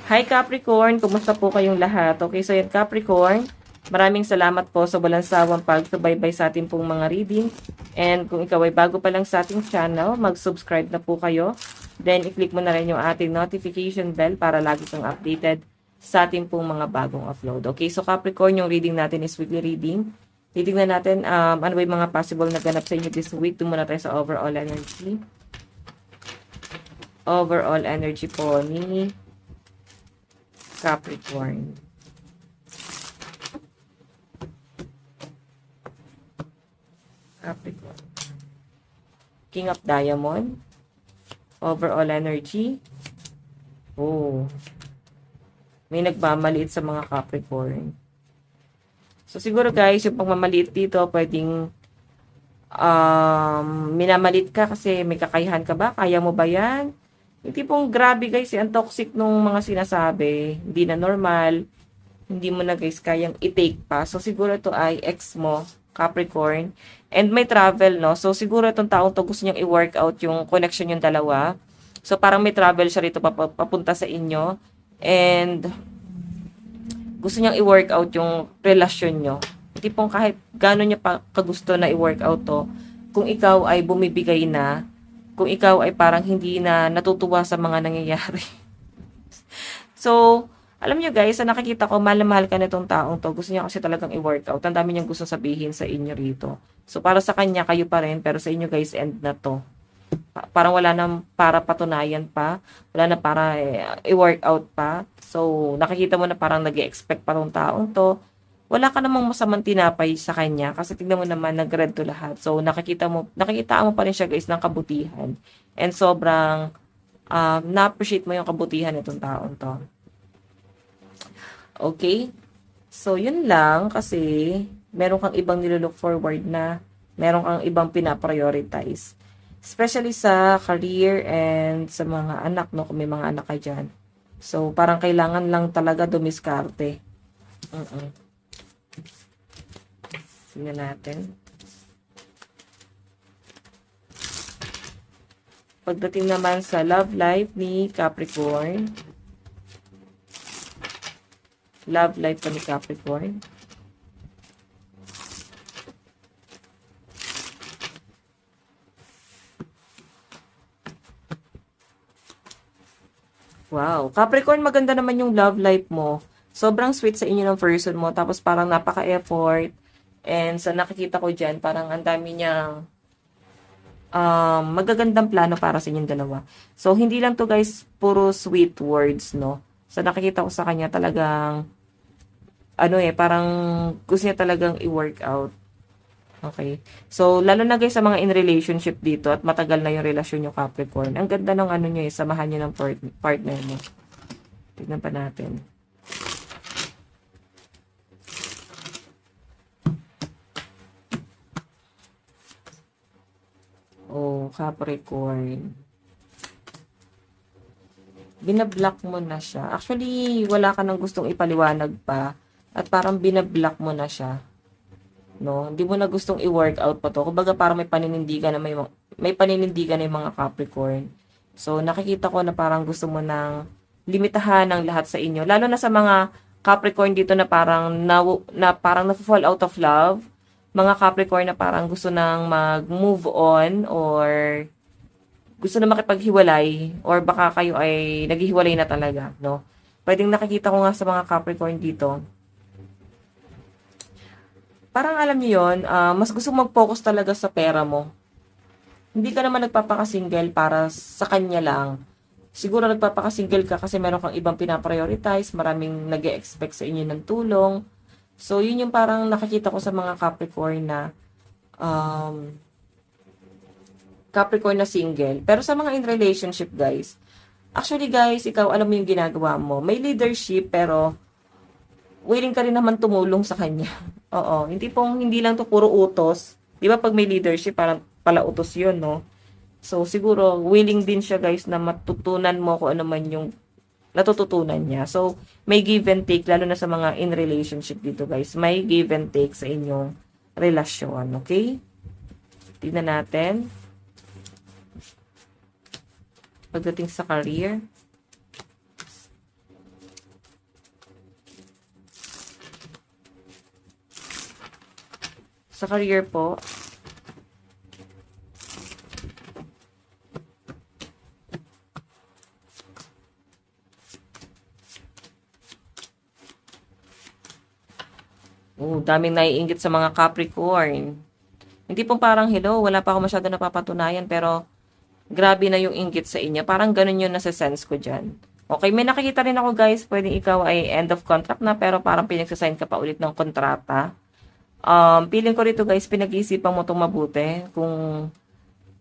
Hi Capricorn, kumusta po kayong lahat? Okay, so yan Capricorn, maraming salamat po sa walang sawang pagsubaybay sa ating pong mga reading. And kung ikaw ay bago pa lang sa ating channel, mag-subscribe na po kayo. Then i-click mo na rin yung ating notification bell para lagi kang updated sa ating pong mga bagong upload. Okay, so Capricorn, yung reading natin is weekly reading. Titignan natin ano ba yung mga possible na ganap sa inyo this week. Tumuna tayo sa overall energy. Overall energy po ni Capricorn. Capricorn. King of Diamond. Overall energy. Oh. May nagmamaliit sa mga Capricorn. So, siguro guys, yung pagmamaliit dito, pwedeng minamalit ka kasi may kakayahan ka ba? Kaya mo ba yan? Yung tipong grabe guys, ang toxic nung mga sinasabi. Hindi na normal. Hindi mo na guys kayang i-take pa. So, siguro ito ay ex mo, Capricorn. And may travel, no? So, siguro itong taong to gusto niyang i-work out yung connection yung dalawa. So, parang may travel siya rito papunta sa inyo. And gusto niyang i-work out yung relasyon nyo. Tipong kahit gano'n niya pa kagusto na i-work out to, kung ikaw ay bumibigay na, kung ikaw ay parang hindi na natutuwa sa mga nangyayari. So, alam nyo guys, sa nakikita ko, mahal na mahal ka na itong taong to. Gusto niya kasi talagang i-workout. Ang dami niyang gusto sabihin sa inyo rito. So, para sa kanya, kayo pa rin. Pero sa inyo guys, end na to. Parang wala na para patunayan pa. Wala na para i-workout pa. So, nakikita mo na parang nag-expect pa tong taong to. Wala ka namang masamang tinapay sa kanya kasi tignan mo naman nag-red to lahat. So nakikita mo pa rin siya guys ng kabutihan. And sobrang na-appreciate mo yung kabutihan nitong taong to. Okay? So yun lang kasi meron kang ibang nilook forward na, meron kang ibang pinaprioritize. Especially sa career and sa mga anak, no? Kung may mga anak ka dyan. So parang kailangan lang talaga dumiskarte. Tingnan natin. Pagdating naman sa love life ni Capricorn. Love life pa ni Capricorn. Wow. Capricorn, maganda naman yung love life mo. Sobrang sweet sa inyo ng person mo. Tapos parang napaka-effort. And sa nakikita ko dyan, parang ang dami niyang magagandang plano para sa inyong dalawa. So, hindi lang to guys, puro sweet words, no? So, nakikita ko sa kanya talagang, parang gusto niya talagang i-work out. Okay. So, lalo na guys sa mga in relationship dito at matagal na yung relasyon nyo Capricorn. Ang ganda ng nyo samahan nyo ng partner mo. Tignan pa natin. Oh, Capricorn. Binablock mo na siya. Actually, wala ka nang gustong ipaliwanag pa. At parang binablock mo na siya. No? Hindi mo na gustong i-work out pa to. Kumbaga parang may paninindigan na may paninindigan na yung mga Capricorn. So, nakikita ko na parang gusto mo nang limitahan ng lahat sa inyo. Lalo na sa mga Capricorn dito na parang parang na-fall out of love. Mga Capricorn na parang gusto nang mag-move on or gusto na makipaghiwalay or baka kayo ay naghihiwalay na talaga, no? Pwedeng nakikita ko nga sa mga Capricorn dito. Parang alam niyo yon, mas gusto mag-focus talaga sa pera mo. Hindi ka naman nagpapaka-single para sa kanya lang. Siguro nagpapaka-single ka kasi meron kang ibang pinaprioritize, maraming nag-e-expect sa inyo ng tulong. So, yun yung parang nakikita ko sa mga Capricorn na Capricorn na single. Pero sa mga in relationship, guys, actually guys, ikaw alam mo yung ginagawa mo. May leadership, pero willing ka rin naman tumulong sa kanya. Oo, hindi lang to puro utos. Di ba pag may leadership, parang pala utos yun, no? So, siguro, willing din siya, guys, na matutunan mo kung ano man yung natututunan niya. So, may give and take, lalo na sa mga in relationship dito, guys. May give and take sa inyong relasyon, okay? Tignan natin. Pagdating sa career. Sa career po, daming naiinggit sa mga Capricorn. Hindi po parang hello, wala pa ako masyado napapatunayan pero grabe na yung inggit sa inyo. Parang ganun yung nasa-sense ko dyan. Okay, may nakikita rin ako guys, pwedeng ikaw ay end of contract na pero parang pinagsasign ka pa ulit ng kontrata. Feeling ko rito guys, pinag-iisipan mo itong mabuti. Kung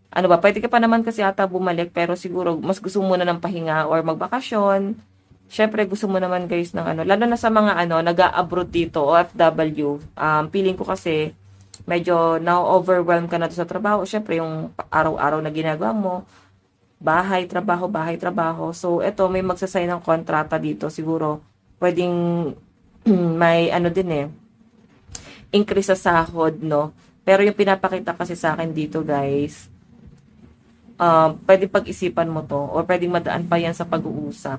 ano ba, pwede ka pa naman kasi ata bumalik pero siguro mas gusto mo na ng pahinga or magbakasyon. Syempre gusto mo naman guys ng ano, lalo na sa mga ano, nag-a-abroad dito, OFW. Feeling ko kasi medyo na-overwhelm ka na sa trabaho. Syempre yung araw-araw na ginagawa mo, bahay, trabaho. So, eto, may magsasign ng kontrata dito. Siguro, pwedeng may ano din increase sa sahod, no? Pero yung pinapakita kasi sa akin dito, guys, pwedeng pag-isipan mo to or pwedeng madaan pa yan sa pag-uusap.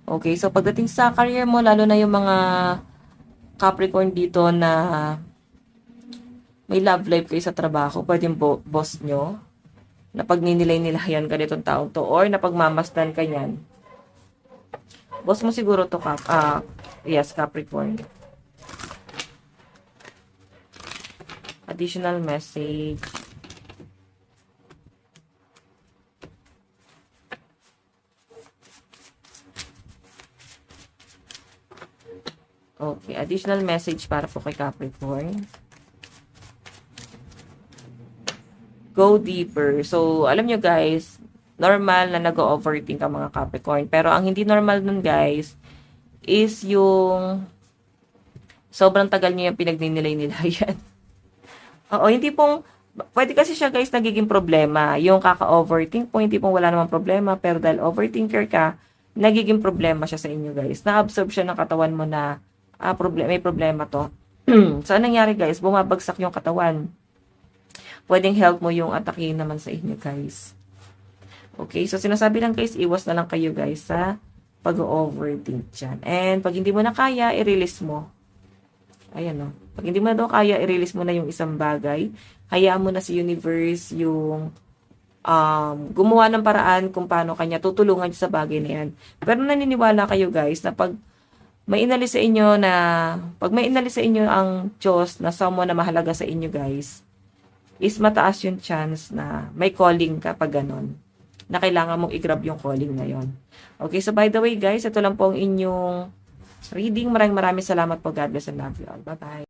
Okay, so pagdating sa career mo, lalo na yung mga Capricorn dito na may love life kayo sa trabaho, pwedeng boss nyo, na pag ninilay-nilayan ka nitong taong to, or na pagmamasdan ka yan. Boss mo siguro to, yes, Capricorn. Additional message. Okay, additional message para po kay Capricorn. Go deeper. So, alam nyo guys, normal na nag-overthink ang mga Capricorn. Pero ang hindi normal nun guys, is yung sobrang tagal nyo yung pinagninilay-nilayan. Oo, hindi pong, pwede kasi siya guys nagiging problema. Yung kaka-overthink po, hindi pong wala namang problema. Pero dahil overthinker ka, nagiging problema siya sa inyo guys. Na-absorb siya ng katawan mo na may problema to. So, anong nangyari guys? Bumabagsak yung katawan. Pwedeng help mo yung atakihin naman sa inyo guys. Okay, so sinasabi lang guys, iwas na lang kayo guys sa pag-overthink dyan. And pag hindi mo na kaya, i-release mo. Ayan o. Pag hindi mo na daw kaya, i-release mo na yung isang bagay. Hayaan mo na si universe yung gumawa ng paraan kung paano kanya tutulungan sa bagay na yan. Pero naniniwala kayo guys na pag may inalis sa inyo ang Diyos na someone na mahalaga sa inyo guys, is mataas yung chance na may calling ka pag ganon, na kailangan mong i-grab yung calling na yon. Okay, so by the way guys, ito lang po ang inyong reading. Maraming salamat po. God bless and love you all. Bye-bye.